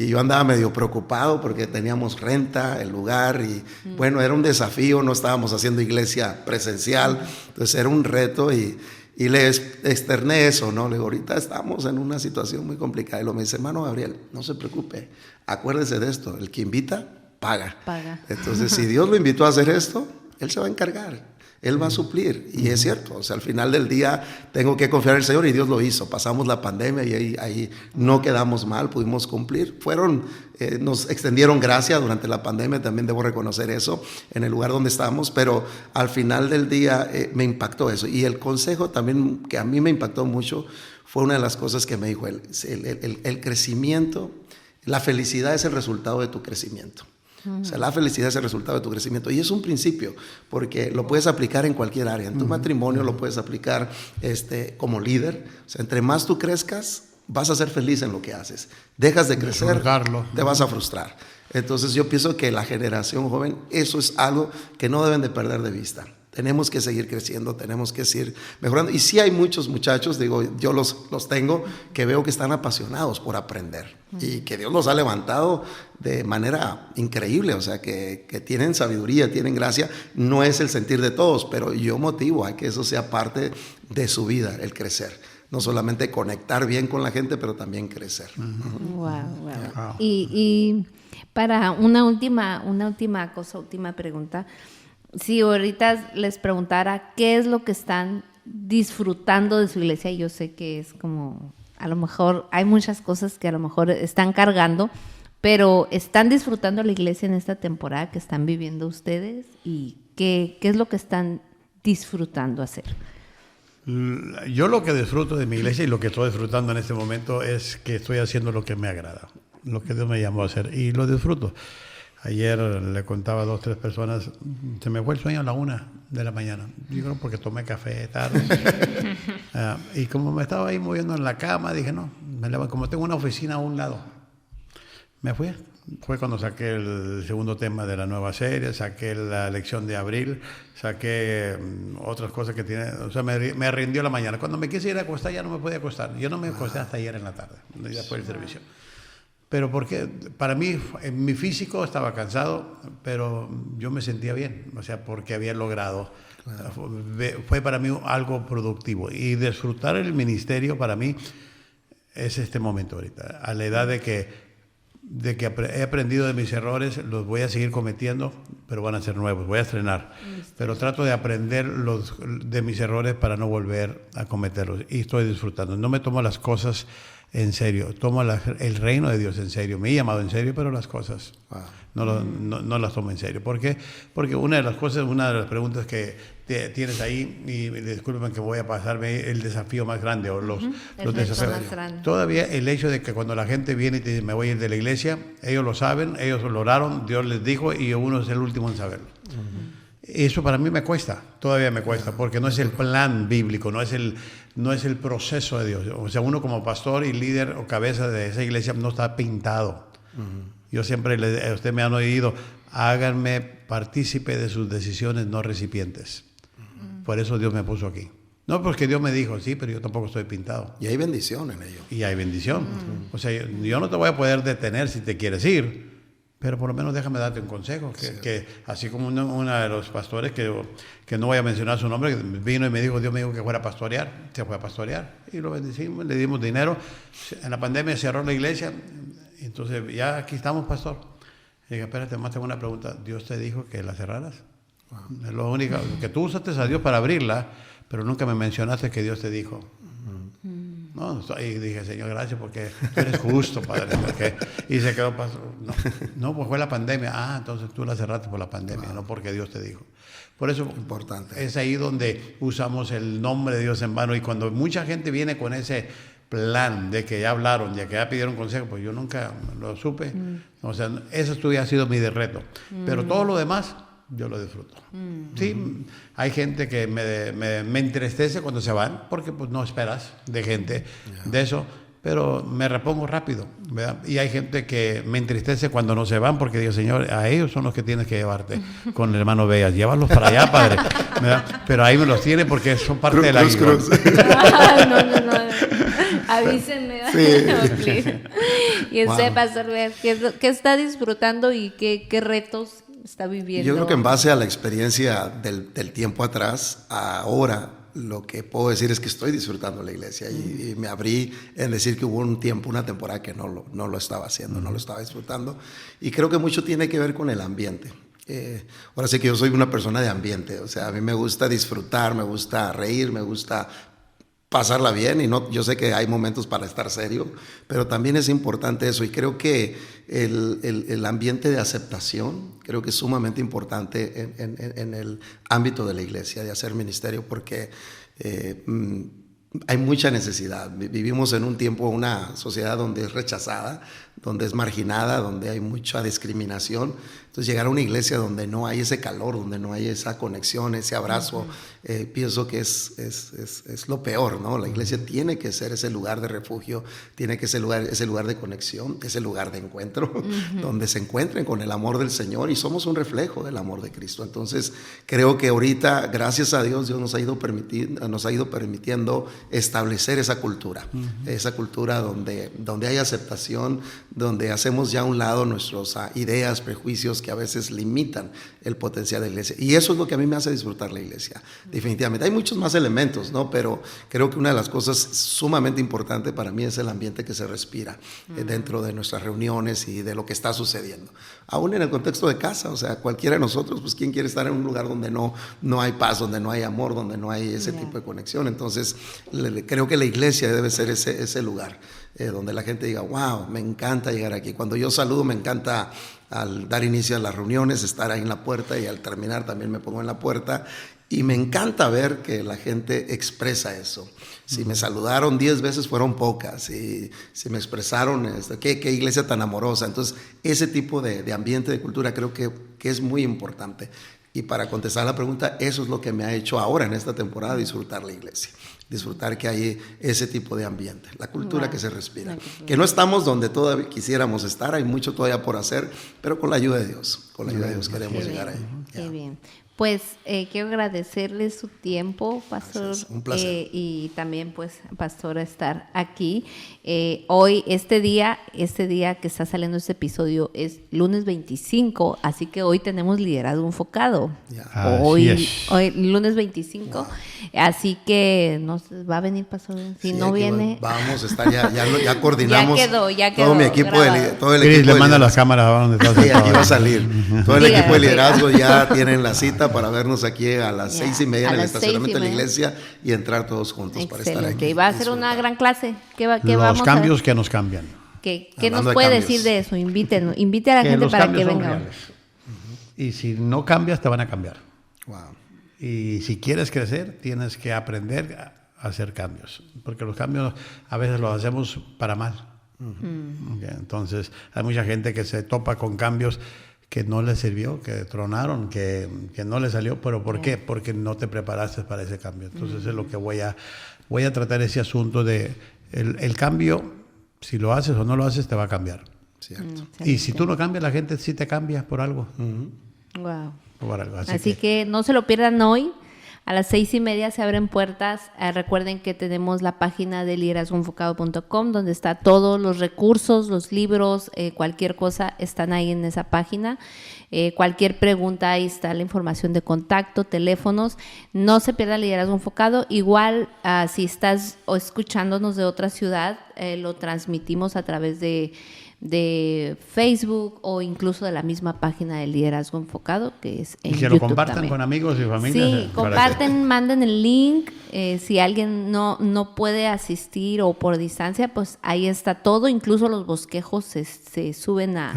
y yo andaba medio preocupado porque teníamos renta, el lugar, y era un desafío, no estábamos haciendo iglesia presencial, entonces era un reto, y le externé eso, ¿no? Le digo, ahorita estamos en una situación muy complicada, y me dice, hermano Gabriel, no se preocupe, acuérdese de esto, el que invita, paga. Entonces, si Dios lo invitó a hacer esto, Él se va a encargar. Él va a suplir, y es cierto, o sea, al final del día tengo que confiar en el Señor, y Dios lo hizo. Pasamos la pandemia y ahí no quedamos mal, pudimos cumplir. Nos extendieron gracia durante la pandemia, también debo reconocer eso, en el lugar donde estábamos, pero al final del día me impactó eso. Y el consejo también que a mí me impactó mucho fue una de las cosas que me dijo él: el crecimiento, la felicidad es el resultado de tu crecimiento. O sea, la felicidad es el resultado de tu crecimiento, y es un principio, porque lo puedes aplicar en cualquier área. En tu matrimonio lo puedes aplicar como líder. O sea, entre más tú crezcas, vas a ser feliz en lo que haces. Dejas de crecer, te vas a frustrar. Entonces yo pienso que la generación joven, eso es algo que no deben de perder de vista. Tenemos que seguir creciendo, tenemos que seguir mejorando. Y sí hay muchos muchachos, digo, yo los tengo, que veo que están apasionados por aprender y que Dios los ha levantado de manera increíble, o sea, que tienen sabiduría, tienen gracia. No es el sentir de todos, pero yo motivo a que eso sea parte de su vida, el crecer. No solamente conectar bien con la gente, pero también crecer. Wow. Y para una última pregunta. Si ahorita les preguntara qué es lo que están disfrutando de su iglesia, yo sé que es como, a lo mejor hay muchas cosas que a lo mejor están cargando, pero ¿están disfrutando la iglesia en esta temporada que están viviendo ustedes? ¿Y qué es lo que están disfrutando hacer? Yo lo que disfruto de mi iglesia y lo que estoy disfrutando en este momento es que estoy haciendo lo que me agrada, lo que Dios me llamó a hacer, y lo disfruto. Ayer le contaba a 2 o 3 personas, se me fue el sueño a la 1 de la mañana. Yo creo porque tomé café tarde. Y como me estaba ahí moviendo en la cama, dije, no, como tengo una oficina a un lado, me fui. Fue cuando saqué el segundo tema de la nueva serie, saqué la lección de abril, saqué otras cosas que tiene. O sea, me rindió la mañana. Cuando me quise ir a acostar, ya no me podía acostar. Yo no me acosté hasta ayer en la tarde, después del servicio. Pero porque para mí, mi físico estaba cansado, pero yo me sentía bien, o sea, porque había logrado. Claro. Fue para mí algo productivo. Y disfrutar el ministerio para mí es este momento ahorita. A la edad de que he aprendido de mis errores, los voy a seguir cometiendo, pero van a ser nuevos, voy a estrenar. Pero trato de aprender de mis errores para no volver a cometerlos. Y estoy disfrutando. No me tomo las cosas en serio, tomo el reino de Dios en serio. Me he llamado en serio, pero las cosas no las tomo en serio. ¿Por qué? Porque una de las preguntas que tienes ahí, y disculpen que voy a pasarme el desafío más grande o los desafíos. Todavía el hecho de que cuando la gente viene y te dice, me voy a ir de la iglesia, ellos lo saben, ellos lo oraron, Dios les dijo y uno es el último en saberlo. Eso para mí me cuesta, todavía me cuesta, porque no es el plan bíblico, no es el proceso de Dios. O sea, uno como pastor y líder o cabeza de esa iglesia no está pintado. Yo siempre, ustedes me han oído, háganme partícipe de sus decisiones, no recipientes. Por eso Dios me puso aquí. No porque Dios me dijo, sí, pero yo tampoco estoy pintado. Y hay bendición en ello. Y hay bendición. O sea, yo no te voy a poder detener si te quieres ir, pero por lo menos déjame darte un consejo. Que así como una de los pastores, que no voy a mencionar su nombre, vino y me dijo, Dios me dijo que fuera a pastorear, se fue a pastorear. Y lo bendecimos, le dimos dinero. En la pandemia cerró la iglesia, entonces ya aquí estamos, pastor. Y dije, espérate, más tengo una pregunta. ¿Dios te dijo que la cerraras? Es lo único, que tú usaste a Dios para abrirla, pero nunca me mencionaste que Dios te dijo. No, y dije, Señor, gracias porque tú eres justo, Padre. Y se quedó, no, pues fue la pandemia. Ah, entonces tú la cerraste por la pandemia, no porque Dios te dijo. Por eso importante. Es ahí donde usamos el nombre de Dios en vano. Y cuando mucha gente viene con ese plan de que ya hablaron, de que ya pidieron consejo, pues yo nunca lo supe. O sea, eso ha sido mi reto. Pero todo lo demás, yo lo disfruto. Sí, hay gente que me entristece cuando se van, porque pues no esperas de gente de eso, pero me repongo rápido, ¿verdad? Y hay gente que me entristece cuando no se van, porque digo, Señor, a ellos son los que tienes que llevarte con el hermano Veas, llévalos para allá, Padre, ¿verdad? Pero ahí me los tiene porque son parte de la cruz. No. Avísenme. Sí. Y usted, Pastor Veas, ¿qué está disfrutando y qué retos está viviendo? Yo creo que en base a la experiencia del tiempo atrás, ahora lo que puedo decir es que estoy disfrutando la iglesia y me abrí en decir que hubo un tiempo, una temporada que no lo estaba haciendo, no lo estaba disfrutando, y creo que mucho tiene que ver con el ambiente. Ahora sí que yo soy una persona de ambiente, o sea, a mí me gusta disfrutar, me gusta reír, me gusta pasarla bien, y yo sé que hay momentos para estar serio, pero también es importante eso, y creo que el ambiente de aceptación creo que es sumamente importante en el ámbito de la iglesia, de hacer ministerio, porque hay mucha necesidad. Vivimos en un tiempo, una sociedad donde es rechazada, donde es marginada, donde hay mucha discriminación. Entonces llegar a una iglesia donde no hay ese calor, donde no hay esa conexión, ese abrazo, pienso que es lo peor, ¿no? La iglesia tiene que ser ese lugar de refugio, tiene que ser ese lugar de conexión, ese lugar de encuentro, donde se encuentren con el amor del Señor, y somos un reflejo del amor de Cristo. Entonces creo que ahorita, gracias a Dios, Dios nos ha ido permitiendo establecer esa cultura donde hay aceptación, donde hacemos ya a un lado nuestras ideas, prejuicios que a veces limitan el potencial de la iglesia. Y eso es lo que a mí me hace disfrutar la iglesia, definitivamente. Hay muchos más elementos, ¿no? Pero creo que una de las cosas sumamente importantes para mí es el ambiente que se respira dentro de nuestras reuniones y de lo que está sucediendo. Aún en el contexto de casa, o sea, cualquiera de nosotros, pues ¿quién quiere estar en un lugar donde no hay paz, donde no hay amor, donde no hay ese tipo de conexión? Entonces, creo que la iglesia debe ser ese lugar donde la gente diga, wow, me encanta llegar aquí. Cuando yo saludo, me encanta al dar inicio a las reuniones, estar ahí en la puerta, y al terminar también me pongo en la puerta, y me encanta ver que la gente expresa eso. Si me saludaron 10 veces, fueron pocas, y si me expresaron, qué iglesia tan amorosa. Entonces, ese tipo de ambiente, de cultura, creo que es muy importante. Y para contestar la pregunta, eso es lo que me ha hecho ahora en esta temporada disfrutar la iglesia. Disfrutar que hay ese tipo de ambiente, la cultura que se respira. Que no estamos donde todavía quisiéramos estar, hay mucho todavía por hacer, pero con la ayuda de Dios, queremos llegar ahí. Qué bien. Pues quiero agradecerle su tiempo, Pastor. Gracias, un placer. Y también, pues, Pastor, estar aquí. Hoy, este día que está saliendo este episodio es lunes 25, así que hoy tenemos liderazgo enfocado. Hoy, lunes 25. Wow. Así que nos va a venir, Pastor. Si no viene, vamos a estar, ya coordinamos. ya quedó. Todo mi equipo, todo el equipo. Le manda las cámaras a donde está. Sí, aquí va a salir. Todo el equipo de liderazgo ya tienen la cita para vernos aquí a las 6:30 en el estacionamiento de la iglesia y entrar todos juntos. Excelente. Para estar aquí. Y va a ser una gran clase. Los cambios que nos cambian. ¿Qué nos puede decir de eso? Invite a la gente para que venga. Y si no cambias, te van a cambiar. Wow. Y si quieres crecer, tienes que aprender a hacer cambios. Porque los cambios a veces los hacemos para mal. Okay, entonces, hay mucha gente que se topa con cambios que no les sirvió, que tronaron, que no les salió. ¿Pero por qué? Porque no te preparaste para ese cambio. Entonces, es lo que voy a tratar ese asunto de el cambio. Si lo haces o no lo haces, te va a cambiar. Cierto. Y si tú no cambias, la gente sí te cambia por algo. Wow. Por algo. Así que no se lo pierdan hoy. A las 6:30 se abren puertas. Recuerden que tenemos la página de liderazgoenfocado.com, donde está todos los recursos, los libros, cualquier cosa están ahí en esa página. Cualquier pregunta, ahí está la información de contacto, teléfonos. No se pierda Liderazgo Enfocado. Igual, si estás escuchándonos de otra ciudad, lo transmitimos a través de Facebook o incluso de la misma página de Liderazgo Enfocado, que es en YouTube. Y que lo compartan también con amigos y familia. Sí, comparten, manden el link. Si alguien no puede asistir o por distancia, pues ahí está todo. Incluso los bosquejos se suben a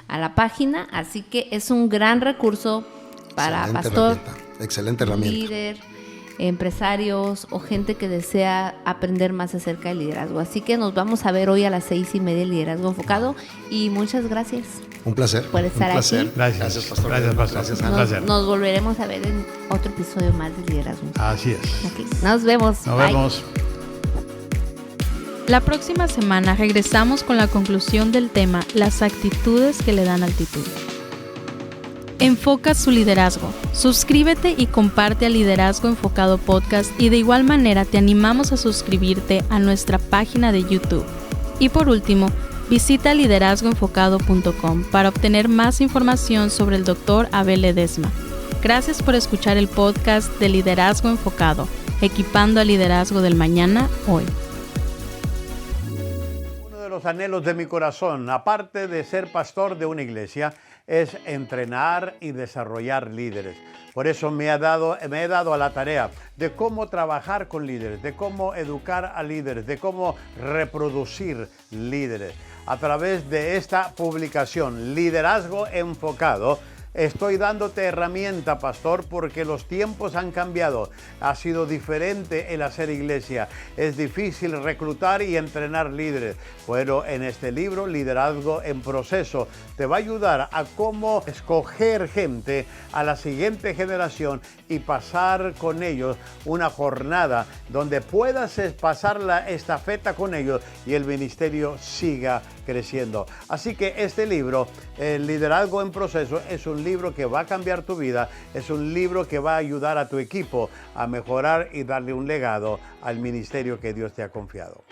la página. Así que es un gran recurso para pastor, excelente herramienta. Líder, empresarios o gente que desea aprender más acerca del liderazgo. Así que nos vamos a ver hoy a las 6:30 en Liderazgo Enfocado, y muchas gracias. Un placer. Por estar aquí. Gracias, Pastor. Gracias, Pastor. Gracias, un placer. Nos volveremos a ver en otro episodio más de Liderazgo. Así es. Okay. Nos vemos. Nos vemos. La próxima semana regresamos con la conclusión del tema Las actitudes que le dan altitud. Enfoca su liderazgo. Suscríbete y comparte a Liderazgo Enfocado Podcast, y de igual manera te animamos a suscribirte a nuestra página de YouTube. Y por último, visita liderazgoenfocado.com para obtener más información sobre el Dr. Abel Ledesma. Gracias por escuchar el podcast de Liderazgo Enfocado, equipando al liderazgo del mañana hoy. Uno de los anhelos de mi corazón, aparte de ser pastor de una iglesia, es entrenar y desarrollar líderes. Por eso me he dado a la tarea de cómo trabajar con líderes, de cómo educar a líderes, de cómo reproducir líderes. A través de esta publicación, Liderazgo Enfocado, Estoy dándote herramienta, pastor, porque los tiempos han cambiado. Ha sido diferente el hacer iglesia. Es difícil reclutar y entrenar líderes. Bueno, en este libro, Liderazgo en Proceso, te va a ayudar a cómo escoger gente a la siguiente generación y pasar con ellos una jornada donde puedas pasar la estafeta con ellos y el ministerio siga creciendo. Así que este libro, el Liderazgo en Proceso, es un libro que va a cambiar tu vida, es un libro que va a ayudar a tu equipo a mejorar y darle un legado al ministerio que Dios te ha confiado.